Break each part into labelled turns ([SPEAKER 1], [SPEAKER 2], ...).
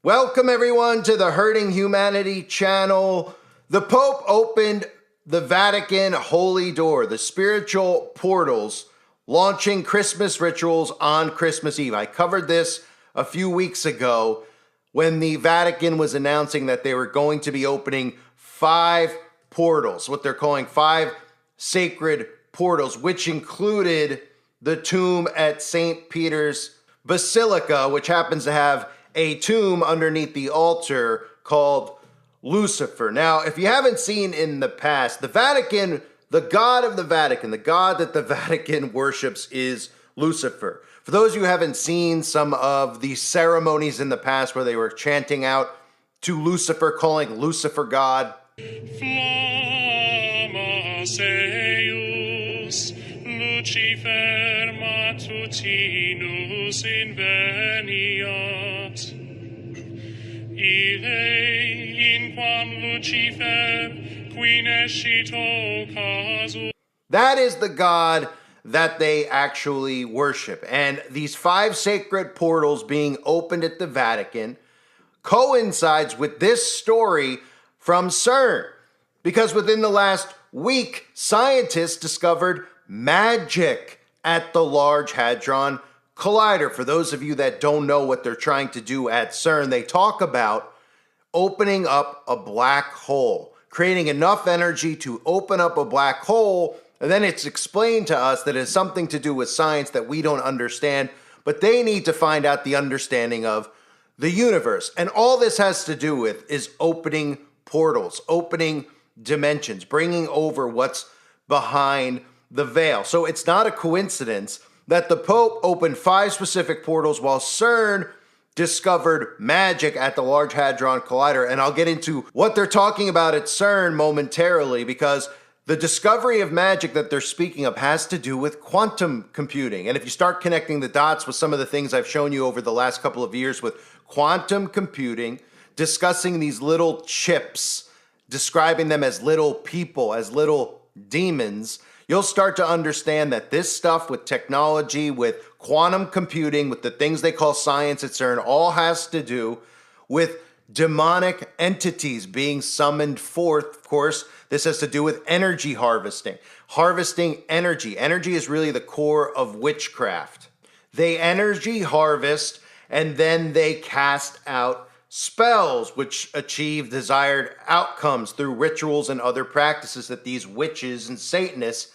[SPEAKER 1] Welcome everyone to the Hurting Humanity channel. The Pope opened the Vatican holy door, the spiritual portals, launching Christmas rituals on Christmas Eve. I covered this a few weeks ago when the Vatican was announcing that they were going to be opening 5 portals, what they're calling 5 sacred portals, which included the tomb at St. Peter's Basilica, which happens to have a tomb underneath the altar called Lucifer. Now, if you haven't seen in the past, the Vatican, the god of the Vatican, the god that the Vatican worships is Lucifer. For those of you who haven't seen some of the ceremonies in the past where they were chanting out to Lucifer, calling Lucifer God.
[SPEAKER 2] Flama eius, Lucifer matutinus inveniat. Ille inquam Lucifer qui nescito casu.
[SPEAKER 1] That is the God that they actually worship. And these 5 sacred portals being opened at the Vatican coincides with this story from Cern. Because within the last week, scientists discovered magic at the Large Hadron Collider. For those of you that don't know what they're trying to do at Cern, they talk about opening up a black hole, creating enough energy to open up a black hole, and then it's explained to us that it's something to do with science that we don't understand, but they need to find out the understanding of the universe. And all this has to do with is opening portals, opening dimensions, bringing over what's behind the veil. So it's not a coincidence that the Pope opened 5 specific portals while CERN discovered magic at the Large Hadron Collider. And I'll get into what they're talking about at CERN momentarily, because the discovery of magic that they're speaking of has to do with quantum computing. And if you start connecting the dots with some of the things I've shown you over the last couple of years with quantum computing, discussing these little chips, describing them as little people, as little demons, you'll start to understand that this stuff with technology, with quantum computing, with the things they call science at CERN, all has to do with demonic entities being summoned forth. Of course, this has to do with energy harvesting, harvesting energy. Energy is really the core of witchcraft. They energy harvest and then they cast out spells which achieve desired outcomes through rituals and other practices that these witches and Satanists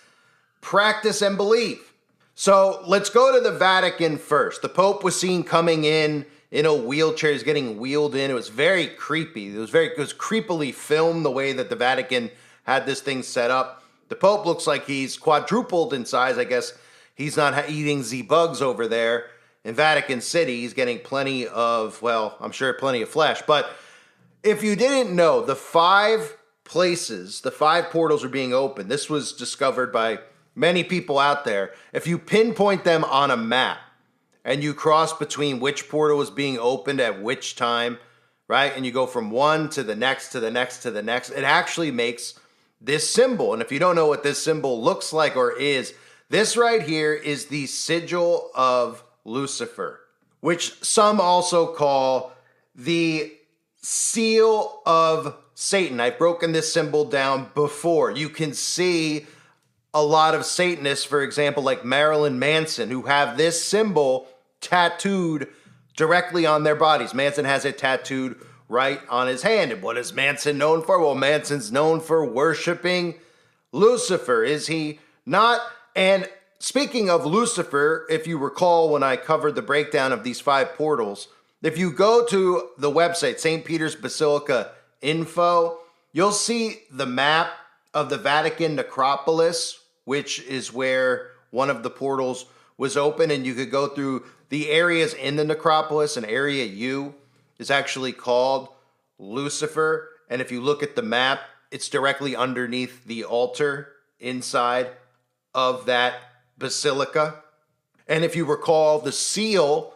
[SPEAKER 1] practice and believe. So let's go to the Vatican first. The Pope was seen coming in a wheelchair. He's getting wheeled in. It was very creepy. It was creepily filmed the way that the Vatican had this thing set up. The Pope looks like he's quadrupled in size. I guess he's not eating bugs over there in Vatican City. He's getting plenty of, well, I'm sure plenty of flesh. But if you didn't know, the 5 places, the 5 portals are being opened. This was discovered by many people out there. If you pinpoint them on a map and you cross between which portal is being opened at which time, right? And you go from one to the next, to the next, to the next, it actually makes this symbol. And if you don't know what this symbol looks like or is, this right here is the sigil of Lucifer, which some also call the seal of Satan. I've broken this symbol down before. You can see a lot of Satanists, for example, like Marilyn Manson, who have this symbol tattooed directly on their bodies. Manson has it tattooed right on his hand. And what is Manson known for? Well, Manson's known for worshiping Lucifer, is he not? And speaking of Lucifer, if you recall when I covered the breakdown of these 5 portals, if you go to the website, St. Peter's Basilica info, you'll see the map of the Vatican necropolis, which is where one of the portals was open, and you could go through the areas in the necropolis, and area U is actually called Lucifer. And if you look at the map, it's directly underneath the altar inside of that basilica. And if you recall, the seal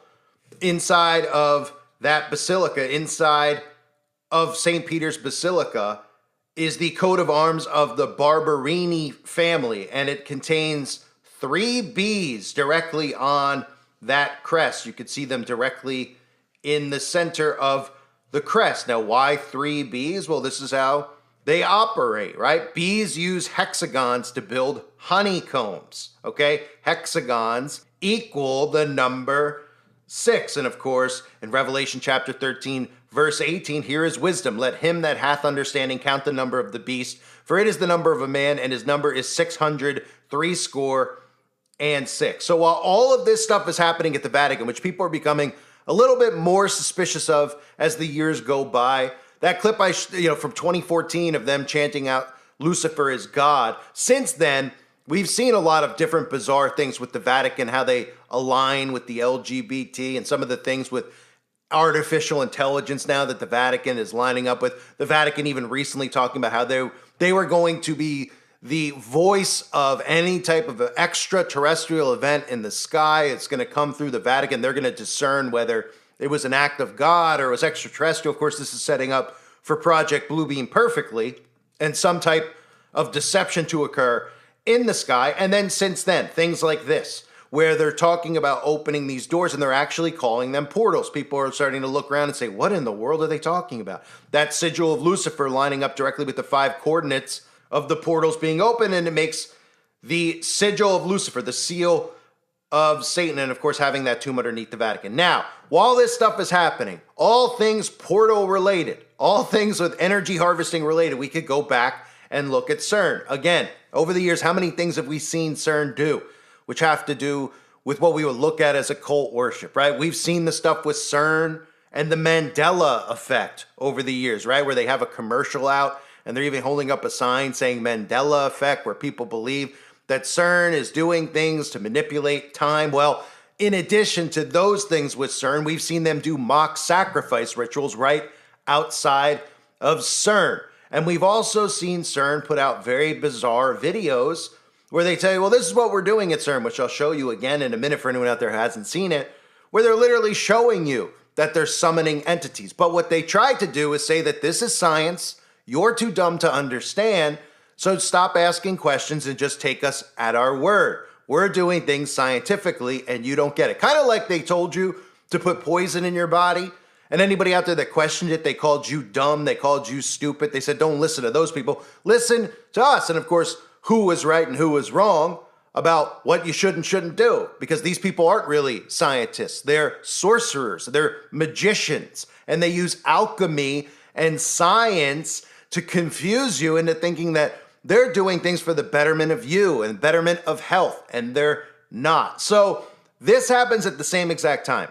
[SPEAKER 1] inside of that basilica, inside of St. Peter's Basilica, is the coat of arms of the Barberini family, and it contains 3 bees directly on that crest. You could see them directly in the center of the crest. Now, why 3 bees? Well, this is how they operate, right? Bees use hexagons to build honeycombs, okay? Hexagons equal the number 6. And of course, in Revelation chapter 13, verse 18, here is wisdom. Let him that hath understanding count the number of the beast, for it is the number of a man, and his number is 666. So while all of this stuff is happening at the Vatican, which people are becoming a little bit more suspicious of as the years go by, that clip from 2014 of them chanting out Lucifer is God, since then, we've seen a lot of different bizarre things with the Vatican, how they align with the LGBT and some of the things with artificial intelligence now that the Vatican is lining up with. The Vatican even recently talking about how they were going to be the voice of any type of extraterrestrial event in the sky. It's going to come through the Vatican. They're going to discern whether it was an act of God or it was extraterrestrial. Of course, this is setting up for Project Bluebeam perfectly and some type of deception to occur in the sky. And then since then, things like this, where they're talking about opening these doors and they're actually calling them portals. People are starting to look around and say, what in the world are they talking about? That sigil of Lucifer lining up directly with the 5 coordinates of the portals being open, and it makes the sigil of Lucifer, the seal of Satan, and of course having that tomb underneath the Vatican. Now, while this stuff is happening, all things portal related, all things with energy harvesting related, we could go back and look at Cern. Again, over the years, how many things have we seen Cern do, which have to do with what we would look at as occult worship, right? We've seen the stuff with Cern and the Mandela effect over the years, right? Where they have a commercial out and they're even holding up a sign saying Mandela effect, where people believe that CERN is doing things to manipulate time. Well, in addition to those things with CERN, we've seen them do mock sacrifice rituals right outside of CERN. And we've also seen CERN put out very bizarre videos where they tell you, well, this is what we're doing at CERN, which I'll show you again in a minute for anyone out there who hasn't seen it, where they're literally showing you that they're summoning entities. But what they tried to do is say that this is science, you're too dumb to understand, so stop asking questions and just take us at our word. We're doing things scientifically and you don't get it. Kind of like they told you to put poison in your body, and anybody out there that questioned it, they called you dumb, they called you stupid. They said, don't listen to those people, listen to us. And of course, who was right and who was wrong about what you should and shouldn't do, because these people aren't really scientists. They're sorcerers, they're magicians, and they use alchemy and science to confuse you into thinking that they're doing things for the betterment of you and betterment of health, and they're not. So this happens at the same exact time.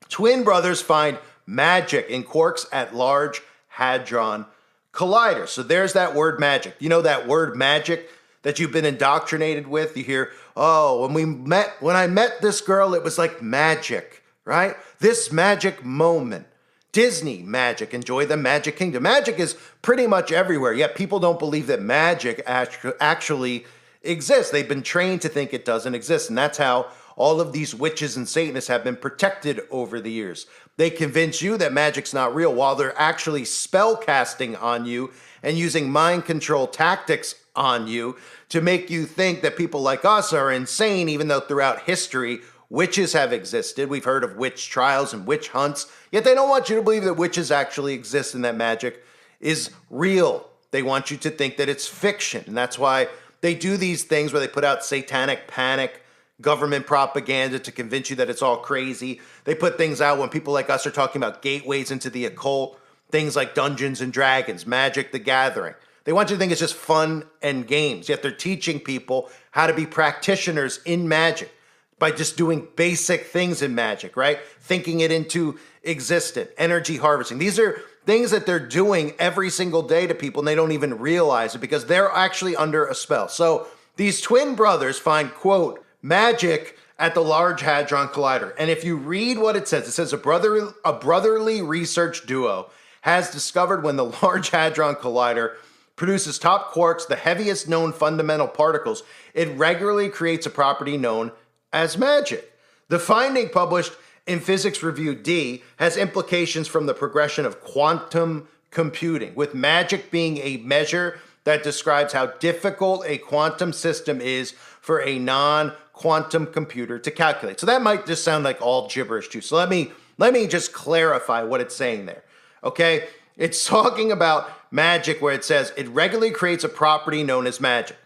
[SPEAKER 1] Twin brothers find magic in quarks at Large Hadron Collider. So there's that word magic. You know that word magic that you've been indoctrinated with? You hear, oh, when I met this girl, it was like magic, right? This magic moment. Disney magic, enjoy the Magic Kingdom. Magic is pretty much everywhere, yet people don't believe that magic actually exists. They've been trained to think it doesn't exist, and that's how all of these witches and Satanists have been protected over the years. They convince you that magic's not real while they're actually spell casting on you and using mind control tactics on you to make you think that people like us are insane, even though throughout history, witches have existed. We've heard of witch trials and witch hunts, yet they don't want you to believe that witches actually exist and that magic is real. They want you to think that it's fiction, and that's why they do these things where they put out satanic panic, government propaganda to convince you that it's all crazy. They put things out when people like us are talking about gateways into the occult, things like Dungeons and Dragons, Magic the Gathering. They want you to think it's just fun and games, yet they're teaching people how to be practitioners in magic by just doing basic things in magic, right? Thinking it into existence, energy harvesting. These are things that they're doing every single day to people, and they don't even realize it because they're actually under a spell. So these twin brothers find, quote, magic at the Large Hadron Collider. And if you read what it says a brotherly research duo has discovered when the Large Hadron Collider produces top quarks, the heaviest known fundamental particles, it regularly creates a property known as magic. The finding, published in Physics Review D, has implications from the progression of quantum computing, with magic being a measure that describes how difficult a quantum system is for a non-quantum computer to calculate. So that might just sound like all gibberish to you. So let me just clarify what it's saying there. okay? It's talking about magic where it says it regularly creates a property known as magic.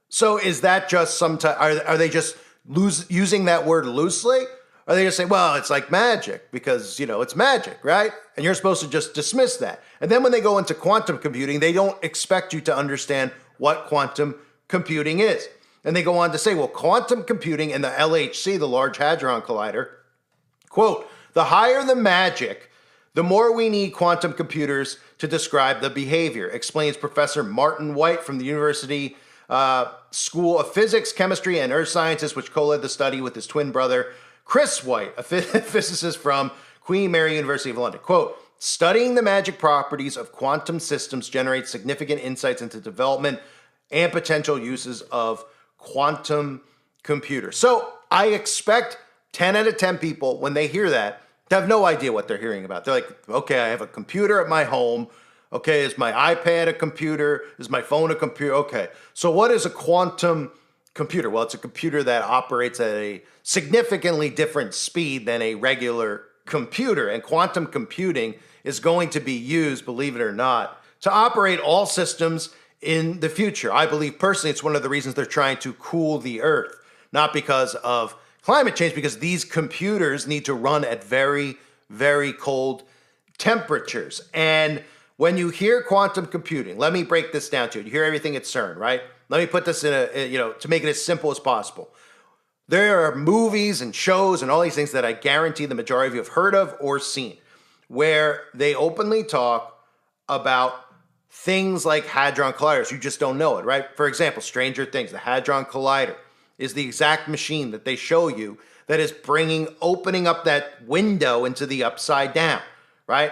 [SPEAKER 1] So is that just are they just using that word loosely? Or they just say, well, it's like magic because, it's magic, right? And you're supposed to just dismiss that. And then when they go into quantum computing, they don't expect you to understand what quantum computing is. And they go on to say, well, quantum computing and the LHC, the Large Hadron Collider, quote, the higher the magic, the more we need quantum computers to describe the behavior, explains Professor Martin White from the University School of Physics, Chemistry, and Earth Sciences, which co-led the study with his twin brother, Chris White, a physicist from Queen Mary University of London. Quote, studying the magic properties of quantum systems generates significant insights into development and potential uses of quantum computers. So I expect 10 out of 10 people, when they hear that, to have no idea what they're hearing about. They're like, okay, I have a computer at my home. Okay, is my iPad a computer? Is my phone a computer? Okay, so what is a quantum computer? Well, it's a computer that operates at a significantly different speed than a regular computer. And quantum computing is going to be used, believe it or not, to operate all systems in the future. I believe personally it's one of the reasons they're trying to cool the earth, not because of climate change, because these computers need to run at very, very cold temperatures. And when you hear quantum computing, let me break this down to you. You hear everything at Cern, right? Let me put this in to make it as simple as possible. There are movies and shows and all these things that I guarantee the majority of you have heard of or seen, where they openly talk about things like Hadron Colliders. You just don't know it, right? For example, Stranger Things, the Hadron Collider is the exact machine that they show you that is opening up that window into the upside down, right?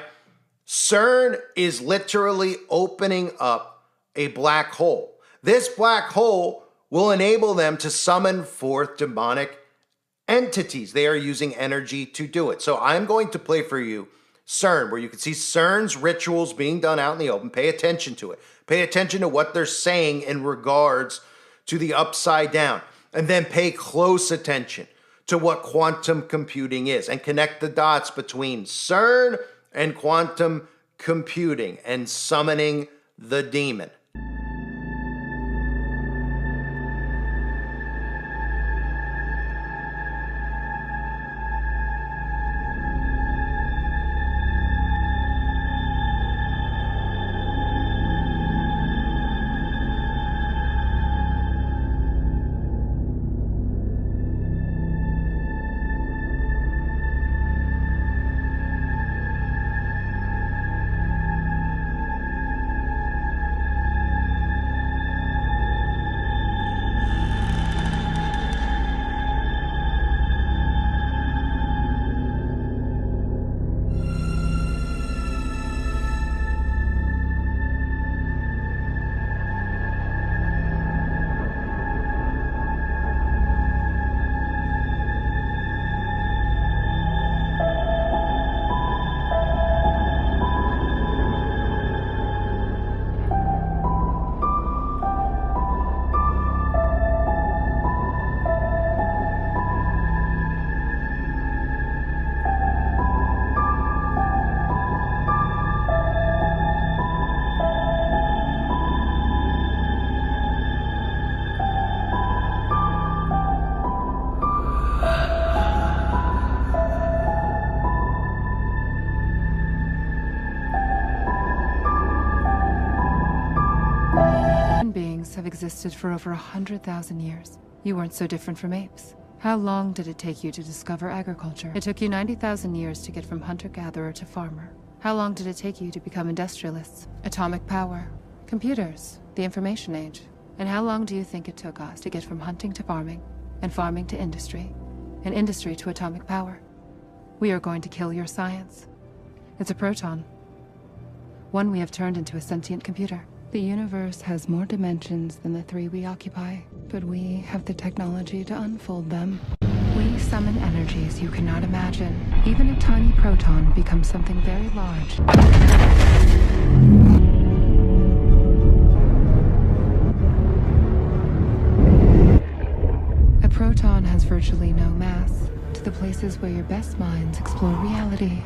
[SPEAKER 1] CERN is literally opening up a black hole. This black hole will enable them to summon forth demonic entities. They are using energy to do it. So I'm going to play for you Cern, where you can see Cern's rituals being done out in the open. Pay attention to it. Pay attention to what they're saying in regards to the upside down. And then pay close attention to what quantum computing is and connect the dots between CERN and quantum computing and summoning the demon.
[SPEAKER 3] Have existed for over 100,000 years. You weren't so different from apes. How long did it take you to discover agriculture? It took you 90,000 years to get from hunter-gatherer to farmer. How long did it take you to become industrialists? Atomic power, computers, the information age. And how long do you think it took us to get from hunting to farming, and farming to industry, and industry to atomic power? We are going to kill your science. It's a proton. One we have turned into a sentient computer. The universe has more dimensions than the 3 we occupy, but we have the technology to unfold them. We summon energies you cannot imagine. Even a tiny proton becomes something very large. A proton has virtually no mass, to the places where your best minds explore reality.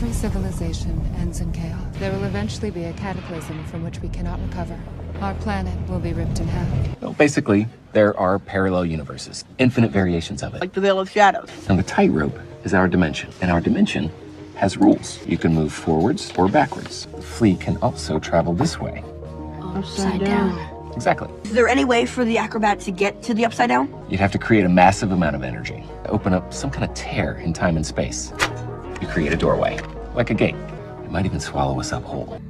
[SPEAKER 3] Every civilization ends in chaos. There will eventually be a cataclysm from which we cannot recover. Our planet will be ripped in half.
[SPEAKER 4] Well, basically, there are parallel universes, infinite variations of it.
[SPEAKER 5] Like the Veil of Shadows.
[SPEAKER 4] And the tightrope is our dimension, and our dimension has rules. You can move forwards or backwards. The flea can also travel this way.
[SPEAKER 5] Upside down.
[SPEAKER 4] Exactly.
[SPEAKER 5] Is there any way for the acrobat to get to the Upside Down?
[SPEAKER 4] You'd have to create a massive amount of energy, open up some kind of tear in time and space. You create a doorway, like a gate. It might even swallow us up whole.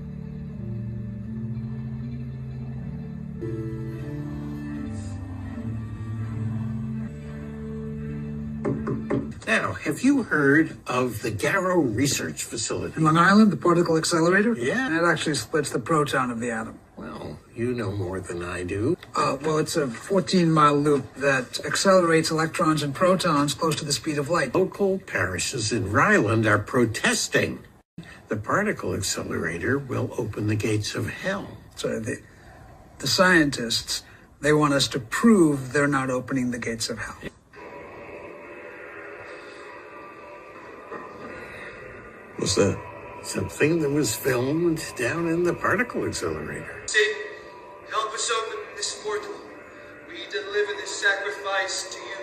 [SPEAKER 6] Now, have you heard of the Garrow Research Facility?
[SPEAKER 7] In Long Island, the particle accelerator?
[SPEAKER 6] Yeah.
[SPEAKER 7] That actually splits the proton of the atom.
[SPEAKER 6] Well, you know more than I do.
[SPEAKER 7] Well, it's a 14-mile loop that accelerates electrons and protons close to the speed of light.
[SPEAKER 6] Local parishes in Ryland are protesting. The particle accelerator will open the gates of hell.
[SPEAKER 7] So the scientists, they want us to prove they're not opening the gates of hell.
[SPEAKER 6] What's that? Something that was filmed down in the particle accelerator.
[SPEAKER 8] Satan, help us open this portal. We deliver this sacrifice to you.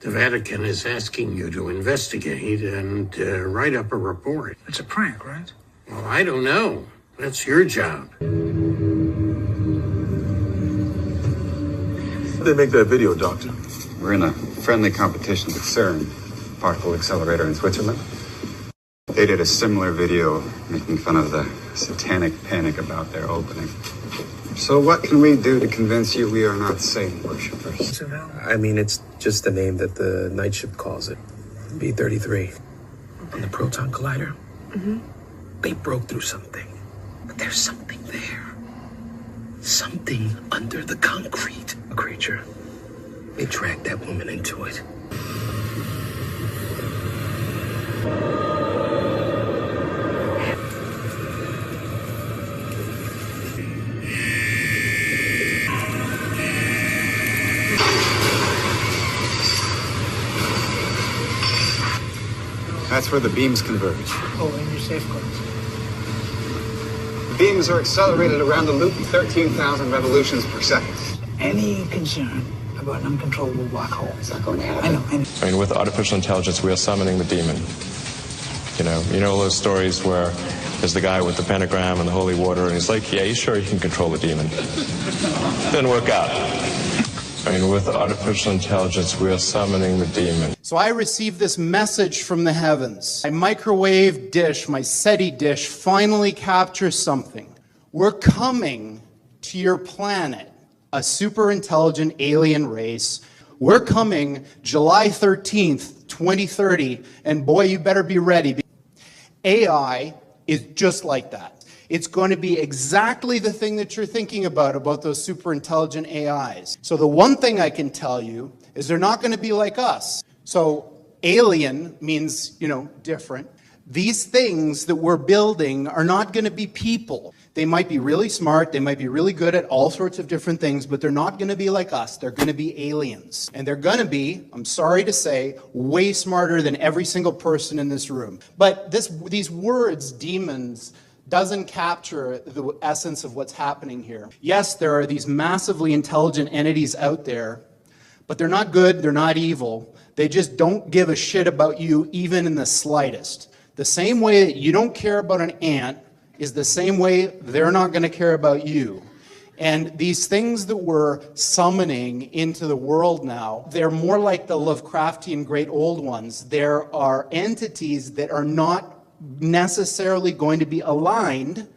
[SPEAKER 6] The Vatican is asking you to investigate and write up a report.
[SPEAKER 7] It's a prank, right?
[SPEAKER 6] Well, I don't know. That's your job.
[SPEAKER 9] They make that video, Doctor.
[SPEAKER 10] We're in a friendly competition with Cern, particle accelerator in Switzerland. They did a similar video making fun of the satanic panic about their opening. So what can we do to convince you we are not Satan worshippers?
[SPEAKER 9] I mean, it's just the name that the night ship calls it. B-33. On the proton collider, they broke through something. But there's something there. Something under the concrete. A creature. They dragged that woman into it.
[SPEAKER 10] That's where the beams converge.
[SPEAKER 7] Oh, and your safeguards.
[SPEAKER 10] The beams are accelerated around the loop at 13,000 revolutions per second.
[SPEAKER 7] Any concern about an uncontrollable black hole?
[SPEAKER 10] It's not going to happen.
[SPEAKER 7] I know.
[SPEAKER 11] I mean, with artificial intelligence, we are summoning the demon. You know those stories where there's the guy with the pentagram and the holy water, and he's like, yeah, he's sure he can control the demon. Didn't work out. I mean, with artificial intelligence, we are summoning the demon.
[SPEAKER 12] So I received this message from the heavens. My microwave dish, my SETI dish, finally captures something. We're coming to your planet, a super intelligent alien race. We're coming July 13th, 2030, and boy, you better be ready. AI is just like that. It's going to be exactly the thing that you're thinking about those super intelligent AIs. So the one thing I can tell you is they're not going to be like us. So alien means, different. These things that we're building are not going to be people. They might be really smart, they might be really good at all sorts of different things, but they're not going to be like us. They're going to be aliens. And they're going to be, I'm sorry to say, way smarter than every single person in this room. But these words, demons, doesn't capture the essence of what's happening here. Yes, there are these massively intelligent entities out there, but they're not good, they're not evil. They just don't give a shit about you even in the slightest. The same way that you don't care about an ant is the same way they're not going to care about you. And these things that we're summoning into the world now, they're more like the Lovecraftian great old ones. There are entities that are not necessarily going to be aligned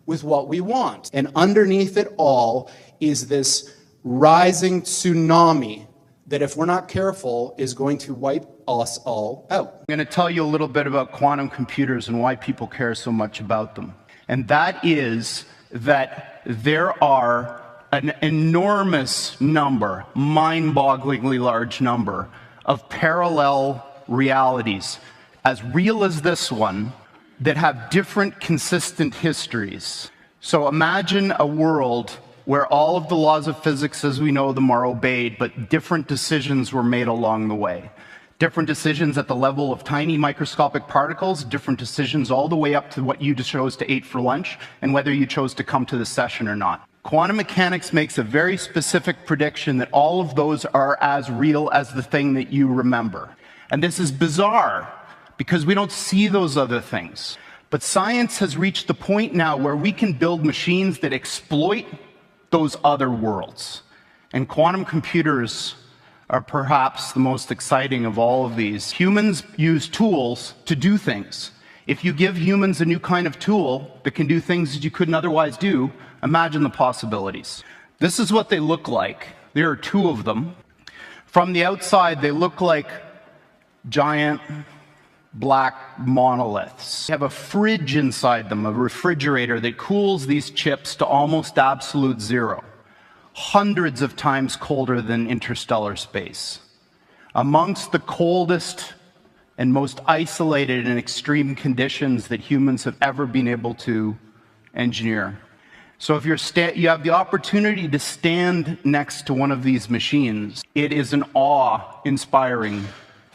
[SPEAKER 12] with what we want. And underneath it all is this rising tsunami that, if we're not careful, is going to wipe us all out. I'm going to tell you a little bit about quantum computers and why people care so much about them. And that is that there are an enormous number, mind-bogglingly large number, of parallel realities, as real as this one, that have different consistent histories. So imagine a world where all of the laws of physics as we know them are obeyed, but different decisions were made along the way. Different decisions at the level of tiny microscopic particles, different decisions all the way up to what you chose to eat for lunch, and whether you chose to come to the session or not. Quantum mechanics makes a very specific prediction that all of those are as real as the thing that you remember. And this is bizarre, because we don't see those other things. But science has reached the point now where we can build machines that exploit those other worlds. And quantum computers are perhaps the most exciting of all of these. Humans use tools to do things. If you give humans a new kind of tool that can do things that you couldn't otherwise do, imagine the possibilities. This is what they look like. There are two of them. From the outside, they look like giant black monoliths. They have a fridge inside them, a refrigerator that cools these chips to almost absolute zero, hundreds of times colder than interstellar space. Amongst the coldest and most isolated and extreme conditions that humans have ever been able to engineer. So if you have the opportunity to stand next to one of these machines, it is an awe-inspiring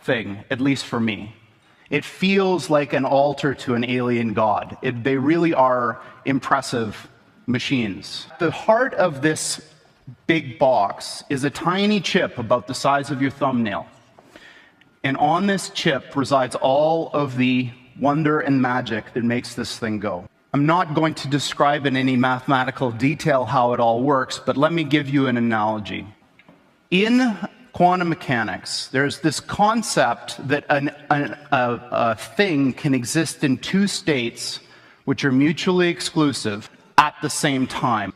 [SPEAKER 12] thing, at least for me. It feels like an altar to an alien god. They really are impressive machines. The heart of this big box is a tiny chip about the size of your thumbnail. And on this chip resides all of the wonder and magic that makes this thing go. I'm not going to describe in any mathematical detail how it all works, but let me give you an analogy. In quantum mechanics, there's this concept that a thing can exist in two states which are mutually exclusive at the same time.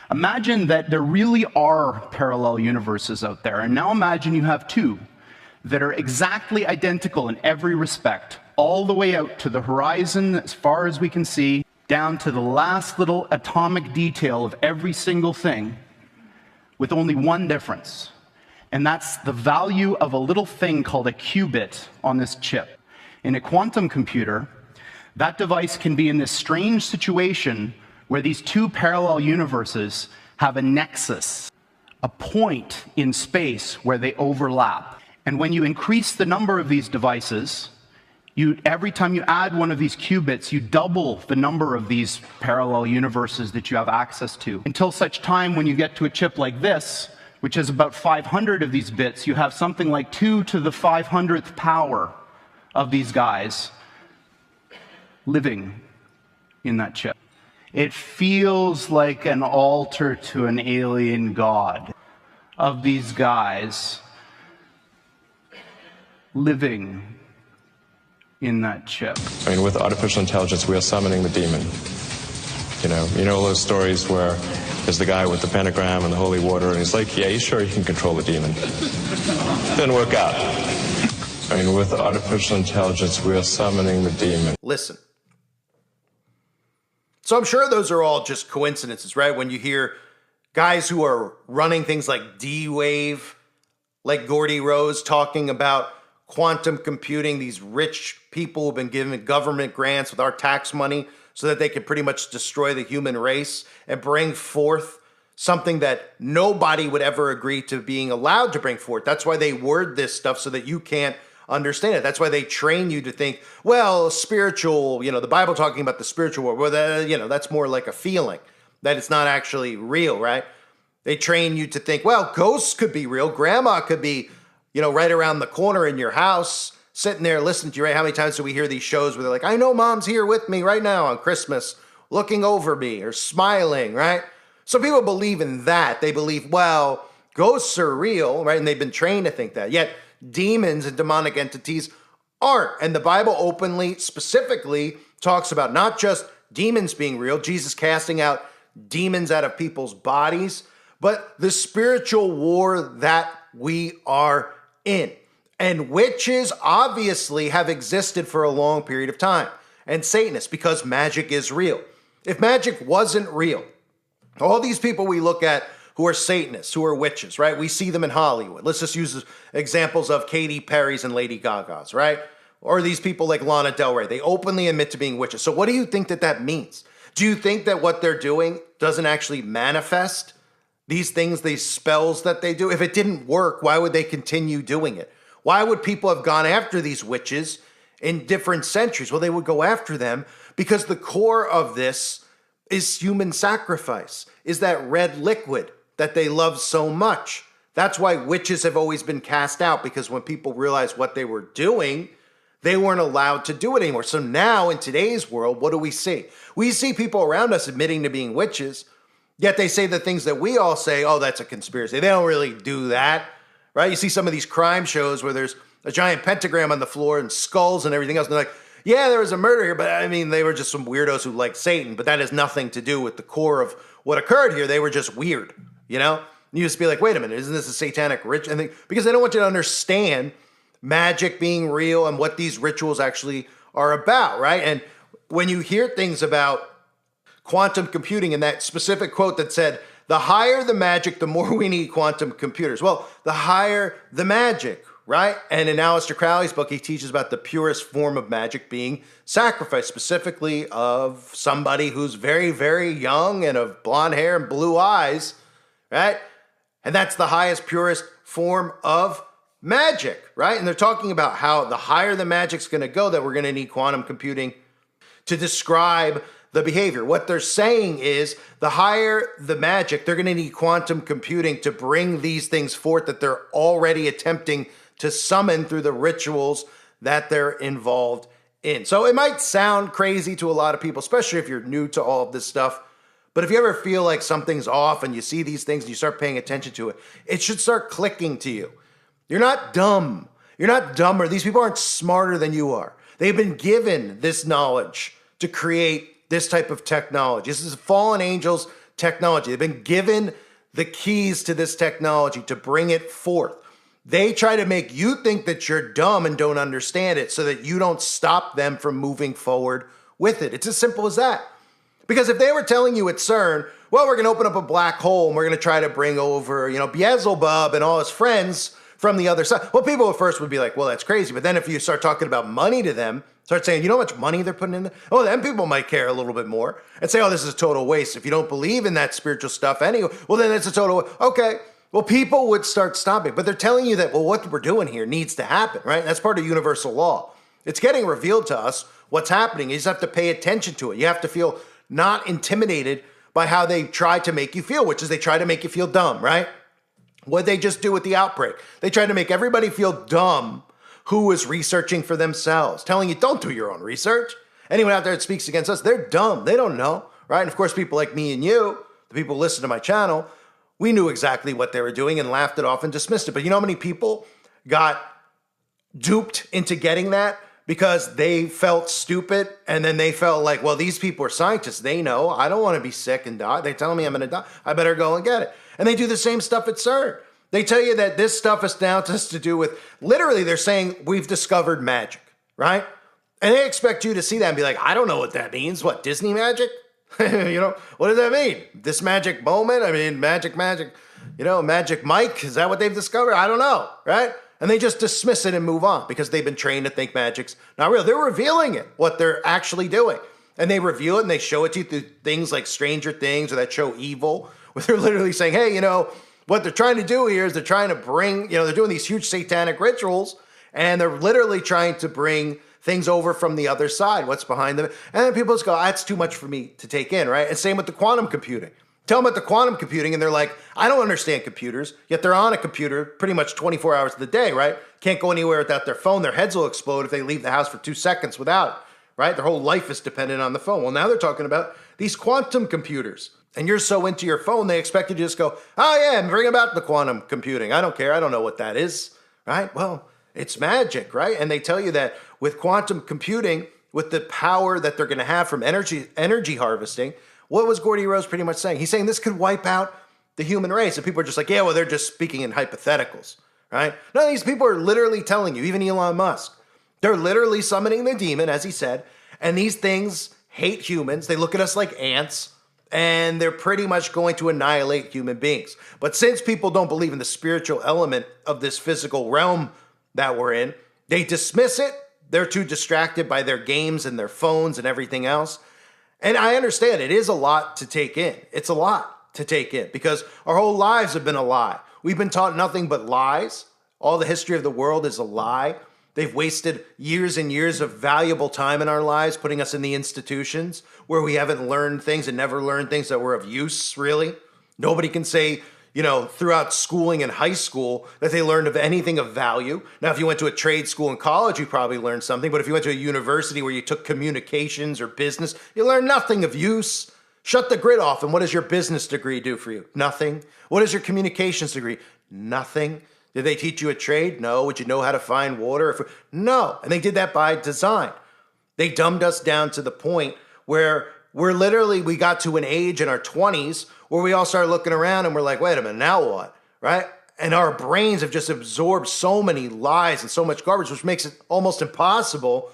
[SPEAKER 12] Imagine that there really are parallel universes out there, and now imagine you have two that are exactly identical in every respect, all the way out to the horizon as far as we can see, down to the last little atomic detail of every single thing, with only one difference. And that's the value of a little thing called a qubit on this chip. In a quantum computer, that device can be in this strange situation where these two parallel universes have a nexus, a point in space where they overlap. And when you increase the number of these devices, every time you add one of these qubits, you double the number of these parallel universes that you have access to. Until such time when you get to a chip like this, which has about 500 of these bits, you have something like 2 to the 500th power of these guys living in that chip. It feels like an altar to an alien god of these guys living in that chip.
[SPEAKER 11] I mean, with artificial intelligence, we are summoning the demon. You know all those stories where there's the guy with the pentagram and the holy water, and he's like, yeah, he's sure he can control the demon. Didn't work out. I mean, with artificial intelligence, we are summoning the demon.
[SPEAKER 1] Listen. So I'm sure those are all just coincidences, right? When you hear guys who are running things like D-Wave, like Gordy Rose, talking about quantum computing, these rich people who've been given government grants with our tax money so that they can pretty much destroy the human race and bring forth something that nobody would ever agree to being allowed to bring forth. That's why they word this stuff so that you can't understand it. That's why they train you to think, well, spiritual, the Bible talking about the spiritual world, well, that's more like a feeling, that it's not actually real, right? They train you to think, well, ghosts could be real. Grandma could be, right around the corner in your house, sitting there listening to you, right? How many times do we hear these shows where they're like, I know mom's here with me right now on Christmas, looking over me or smiling, right? So people believe in that. They believe, well, ghosts are real, right? And they've been trained to think that. Yet demons and demonic entities aren't. And the Bible openly, specifically talks about not just demons being real, Jesus casting out demons out of people's bodies, but the spiritual war that we are in. And witches obviously have existed for a long period of time. And Satanists, because magic is real. If magic wasn't real, all these people we look at who are Satanists, who are witches, right? We see them in Hollywood. Let's just use examples of Katy Perry's and Lady Gaga's, right? Or these people like Lana Del Rey. They openly admit to being witches. So what do you think that means? Do you think that what they're doing doesn't actually manifest these things, these spells that they do? If it didn't work, why would they continue doing it? Why would people have gone after these witches in different centuries? Well, they would go after them because the core of this is human sacrifice, is that red liquid that they love so much. That's why witches have always been cast out, because when people realized what they were doing, they weren't allowed to do it anymore. So now in today's world, what do we see? We see people around us admitting to being witches, yet they say the things that we all say, oh, that's a conspiracy. They don't really do that, right? You see some of these crime shows where there's a giant pentagram on the floor and skulls and everything else. And they're like, yeah, there was a murder here, but I mean, they were just some weirdos who liked Satan, but that has nothing to do with the core of what occurred here. They were just weird, you know? And you just be like, wait a minute, isn't this a satanic ritual? Because they don't want you to understand magic being real and what these rituals actually are about, right? And when you hear things about quantum computing and that specific quote that said, the higher the magic, the more we need quantum computers. Well, the higher the magic, right? And in Aleister Crowley's book, he teaches about the purest form of magic being sacrifice, specifically of somebody who's very, very young and of blonde hair and blue eyes, right? And that's the highest, purest form of magic, right? And they're talking about how the higher the magic's going to go, that we're going to need quantum computing to describe the behavior. What they're saying is the higher the magic, they're going to need quantum computing to bring these things forth that they're already attempting to summon through the rituals that they're involved in. So it might sound crazy to a lot of people, especially if you're new to all of this stuff. But if you ever feel like something's off and you see these things and you start paying attention to it, it should start clicking to you. You're not dumb. You're not dumber. These people aren't smarter than you are. They've been given this knowledge to create this type of technology. This is fallen angels technology. They've been given the keys to this technology to bring it forth. They try to make you think that you're dumb and don't understand it so that you don't stop them from moving forward with it. It's as simple as that. Because if they were telling you at CERN, well, we're going to open up a black hole and we're going to try to bring over, Beelzebub and all his friends from the other side. Well, people at first would be like, well, that's crazy. But then if you start talking about money to them, start saying, you know how much money they're putting in there? Oh, then people might care a little bit more and say, oh, this is a total waste. If you don't believe in that spiritual stuff anyway, well, then it's a total, okay. Well, people would start stopping. But they're telling you that, well, what we're doing here needs to happen, right? That's part of universal law. It's getting revealed to us what's happening. You just have to pay attention to it. You have to feel not intimidated by how they try to make you feel, which is they try to make you feel dumb, right? What did they just do with the outbreak? They tried to make everybody feel dumb who was researching for themselves, telling you, don't do your own research. Anyone out there that speaks against us, they're dumb. They don't know, right? And of course, people like me and you, the people who listen to my channel, we knew exactly what they were doing and laughed it off and dismissed it. But you know how many people got duped into getting that? Because they felt stupid, and then they felt like, well, these people are scientists. They know. I don't want to be sick and die. They're telling me I'm going to die. I better go and get it. And they do the same stuff at CERN. They tell you that this stuff is now just to do with, literally, they're saying, we've discovered magic, right? And they expect you to see that and be like, I don't know what that means. What, Disney magic? What does that mean? This magic moment? I mean, magic, Magic Mike? Is that what they've discovered? I don't know, right? And they just dismiss it and move on because they've been trained to think magic's not real. They're revealing it, what they're actually doing. And they reveal it and they show it to you through things like Stranger Things or that show Evil, where they're literally saying, hey, what they're trying to do here is they're trying to bring, they're doing these huge satanic rituals and they're literally trying to bring things over from the other side, what's behind them. And then people just go, that's too much for me to take in, right? And same with the quantum computing. Tell them about the quantum computing, and they're like, I don't understand computers, yet they're on a computer pretty much 24 hours of the day, right? Can't go anywhere without their phone. Their heads will explode if they leave the house for 2 seconds without it, right? Their whole life is dependent on the phone. Well, now they're talking about these quantum computers, and you're so into your phone, they expect you to just go, oh yeah, bring about the quantum computing. I don't care. I don't know what that is, right? Well, it's magic, right? And they tell you that with quantum computing, with the power that they're going to have from energy harvesting, what was Gordy Rose pretty much saying? He's saying this could wipe out the human race. And people are just like, yeah, well, they're just speaking in hypotheticals, right? No, these people are literally telling you, even Elon Musk, they're literally summoning the demon, as he said, and these things hate humans. They look at us like ants, and they're pretty much going to annihilate human beings. But since people don't believe in the spiritual element of this physical realm that we're in, they dismiss it. They're too distracted by their games and their phones and everything else. And I understand it is a lot to take in. It's a lot to take in because our whole lives have been a lie. We've been taught nothing but lies. All the history of the world is a lie. They've wasted years and years of valuable time in our lives, putting us in the institutions where we haven't learned things and never learned things that were of use, really. Nobody can say, throughout schooling and high school that they learned of anything of value. Now, if you went to a trade school in college, you probably learned something. But if you went to a university where you took communications or business, you learned nothing of use. Shut the grid off. And what does your business degree do for you? Nothing. What is your communications degree? Nothing. Did they teach you a trade? No. Would you know how to find water? No. And they did that by design. They dumbed us down to the point where we got to an age in our 20s where we all started looking around and we're like, wait a minute, now what? Right? And our brains have just absorbed so many lies and so much garbage, which makes it almost impossible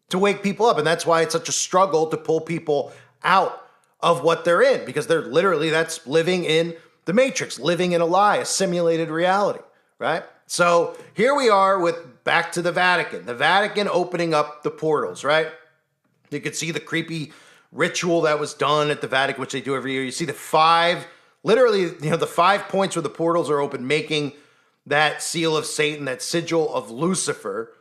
[SPEAKER 1] to wake people up. And that's why it's such a struggle to pull people out of what they're in, because that's living in the matrix, living in a lie, a simulated reality, right? So here we are with back to the Vatican opening up the portals, right? You could see the creepy ritual that was done at the Vatican, which they do every year. You see the 5 points where the portals are open, making that seal of Satan, that sigil of Lucifer,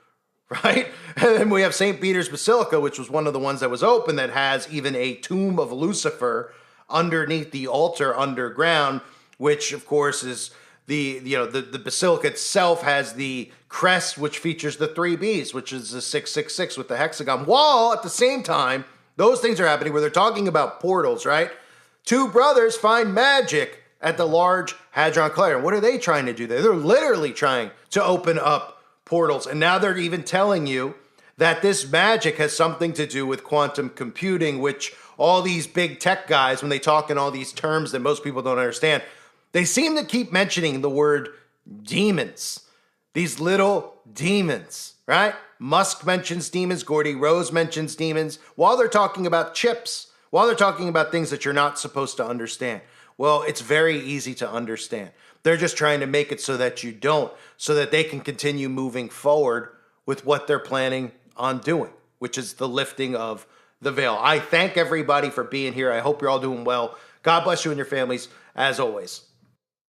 [SPEAKER 1] right? And then we have St. Peter's Basilica, which was one of the ones that was open, that has even a tomb of Lucifer underneath the altar underground, which of course is the basilica itself has the crest, which features the 3 Bs, which is the 666 with the hexagon. While at the same time, those things are happening where they're talking about portals, right? 2 brothers find magic at the Large Hadron Collider. And what are they trying to do there? They're literally trying to open up portals. And now they're even telling you that this magic has something to do with quantum computing, which all these big tech guys, when they talk in all these terms that most people don't understand, they seem to keep mentioning the word demons. These little demons, right? Musk mentions demons. Gordy Rose mentions demons while they're talking about chips, while they're talking about things that you're not supposed to understand. Well, it's very easy to understand. They're just trying to make it so that you don't, so that they can continue moving forward with what they're planning on doing, which is the lifting of the veil. I thank everybody for being here. I hope you're all doing well. God bless you and your families, as always.